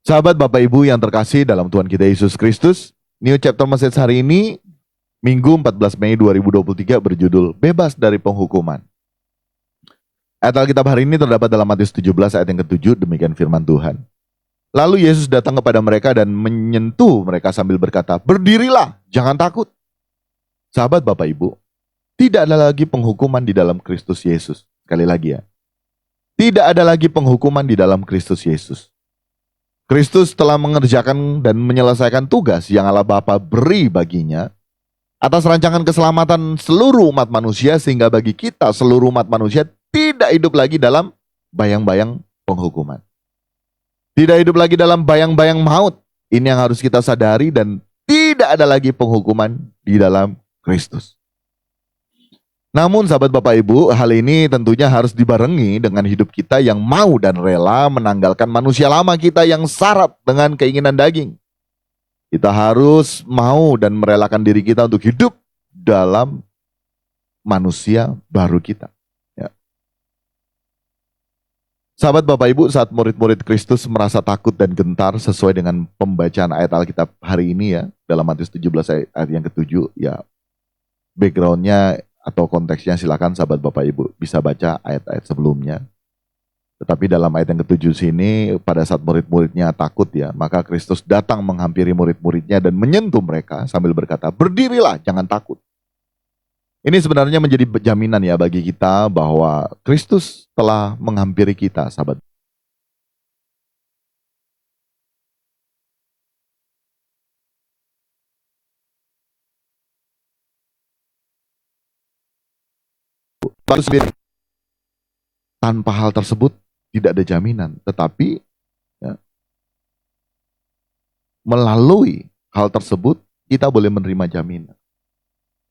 Sahabat Bapak Ibu yang terkasih dalam Tuhan kita Yesus Kristus, New Chapter Message hari ini, Minggu 14 Mei 2023 berjudul Bebas dari Penghukuman. Ayat Alkitab hari ini terdapat dalam Matius 17 ayat yang ke-7, demikian firman Tuhan. Lalu Yesus datang kepada mereka dan menyentuh mereka sambil berkata, "Berdirilah, jangan takut." Sahabat Bapak Ibu, tidak ada lagi penghukuman di dalam Kristus Yesus. Sekali lagi ya, tidak ada lagi penghukuman di dalam Kristus Yesus. Kristus telah mengerjakan dan menyelesaikan tugas yang Allah Bapa beri baginya atas rancangan keselamatan seluruh umat manusia, sehingga bagi kita seluruh umat manusia tidak hidup lagi dalam bayang-bayang penghukuman. Tidak hidup lagi dalam bayang-bayang maut. Ini yang harus kita sadari, dan tidak ada lagi penghukuman di dalam Kristus. Namun sahabat Bapak Ibu, hal ini tentunya harus dibarengi dengan hidup kita yang mau dan rela menanggalkan manusia lama kita yang syarat dengan keinginan daging. Kita harus mau dan merelakan diri kita untuk hidup dalam manusia baru kita. Ya. Sahabat Bapak Ibu, saat murid-murid Kristus merasa takut dan gentar sesuai dengan pembacaan ayat Alkitab hari ini ya, dalam Matius 17 ayat yang ke-7, ya backgroundnya atau konteksnya silakan sahabat Bapak Ibu bisa baca ayat-ayat sebelumnya. Tetapi dalam ayat yang ke-7 sini, pada saat murid-muridnya takut ya, maka Kristus datang menghampiri murid-muridnya dan menyentuh mereka sambil berkata, "Berdirilah, jangan takut." Ini sebenarnya menjadi jaminan ya bagi kita bahwa Kristus telah menghampiri kita, sahabat. Tanpa hal tersebut tidak ada jaminan, tetapi ya, melalui hal tersebut kita boleh menerima jaminan.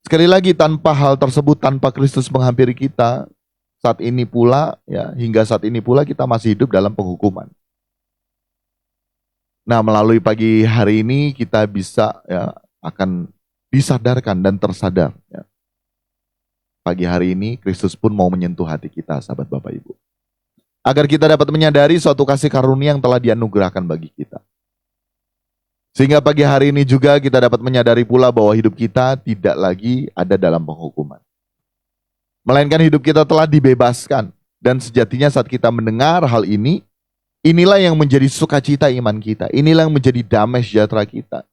Sekali lagi, tanpa hal tersebut, tanpa Kristus menghampiri kita, saat ini pula ya, hingga saat ini pula kita masih hidup dalam penghukuman. Nah, melalui pagi hari ini kita bisa ya akan disadarkan dan tersadar ya. Pagi hari ini Kristus pun mau menyentuh hati kita, sahabat Bapak Ibu, agar kita dapat menyadari suatu kasih karunia yang telah dianugerahkan bagi kita. Sehingga pagi hari ini juga kita dapat menyadari pula bahwa hidup kita tidak lagi ada dalam penghukuman. Melainkan hidup kita telah dibebaskan. Dan sejatinya saat kita mendengar hal ini, inilah yang menjadi sukacita iman kita. Inilah yang menjadi damai sejahtera kita.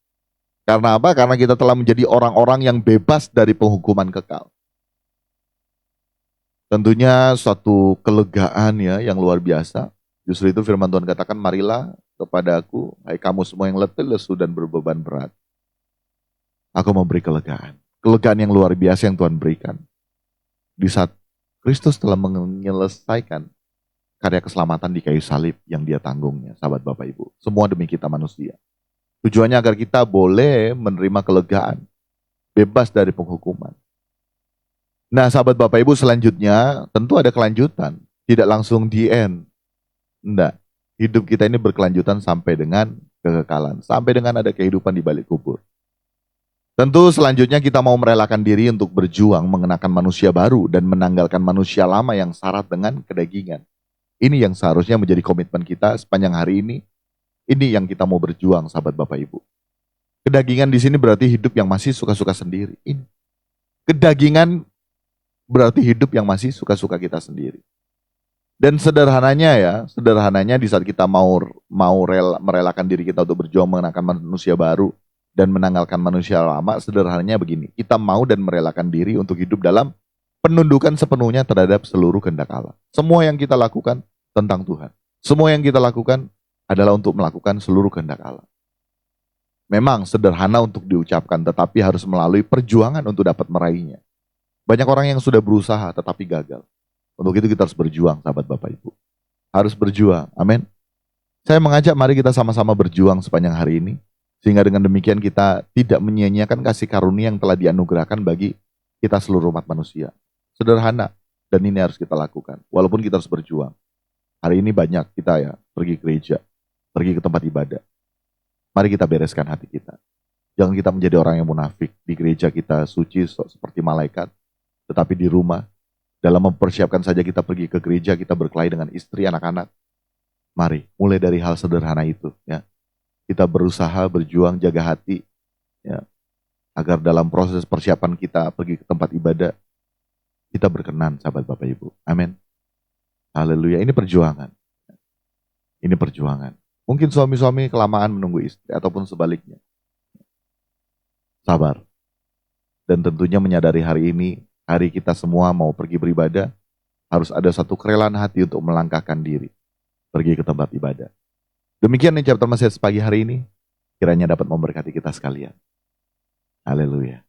Karena apa? Karena kita telah menjadi orang-orang yang bebas dari penghukuman kekal. Tentunya suatu kelegaan ya yang luar biasa. Justru itu firman Tuhan katakan, "Marilah kepada aku, hai kamu semua yang letih, lesu dan berbeban berat. Aku memberi kelegaan." Kelegaan yang luar biasa yang Tuhan berikan. Di saat Kristus telah menyelesaikan karya keselamatan di kayu salib yang dia tanggungnya, sahabat Bapak Ibu. Semua demi kita manusia. Tujuannya agar kita boleh menerima kelegaan, bebas dari penghukuman. Nah, sahabat Bapak Ibu, selanjutnya tentu ada kelanjutan. Tidak langsung the end. Enggak. Hidup kita ini berkelanjutan sampai dengan kekekalan. Sampai dengan ada kehidupan di balik kubur. Tentu selanjutnya kita mau merelakan diri untuk berjuang mengenakan manusia baru dan menanggalkan manusia lama yang syarat dengan kedagingan. Ini yang seharusnya menjadi komitmen kita sepanjang hari ini. Ini yang kita mau berjuang, sahabat Bapak Ibu. Kedagingan di sini berarti hidup yang masih suka-suka sendiri. Ini. Kedagingan berarti hidup yang masih suka-suka kita sendiri. Dan sederhananya di saat kita mau merelakan diri kita untuk berjuang mengenakan manusia baru dan menanggalkan manusia lama, sederhananya begini, kita mau dan merelakan diri untuk hidup dalam penundukan sepenuhnya terhadap seluruh kehendak Allah. Semua yang kita lakukan tentang Tuhan. Semua yang kita lakukan adalah untuk melakukan seluruh kehendak Allah. Memang sederhana untuk diucapkan, tetapi harus melalui perjuangan untuk dapat meraihnya. Banyak orang yang sudah berusaha tetapi gagal. Untuk itu kita harus berjuang, sahabat Bapak Ibu. Harus berjuang, amin. Saya mengajak mari kita sama-sama berjuang sepanjang hari ini. Sehingga dengan demikian kita tidak menyia-nyiakan kasih karunia yang telah dianugerahkan bagi kita seluruh umat manusia. Sederhana, dan ini harus kita lakukan. Walaupun kita harus berjuang. Hari ini banyak kita ya pergi gereja, pergi ke tempat ibadah. Mari kita bereskan hati kita. Jangan kita menjadi orang yang munafik. Di gereja kita suci seperti malaikat. Tetapi di rumah, dalam mempersiapkan saja kita pergi ke gereja, kita berkelahi dengan istri, anak-anak. Mari, mulai dari hal sederhana itu ya. Kita berusaha berjuang jaga hati ya, agar dalam proses persiapan kita pergi ke tempat ibadah kita berkenan, sahabat Bapak Ibu. Amin. Haleluya. Ini perjuangan. Ini perjuangan. Mungkin suami-suami kelamaan menunggu istri ataupun sebaliknya. Sabar. Dan tentunya menyadari hari ini, hari kita semua mau pergi beribadah, harus ada satu kerelaan hati untuk melangkahkan diri pergi ke tempat ibadah. Demikian nih chapter Mesias pagi hari ini, kiranya dapat memberkati kita sekalian. Haleluya.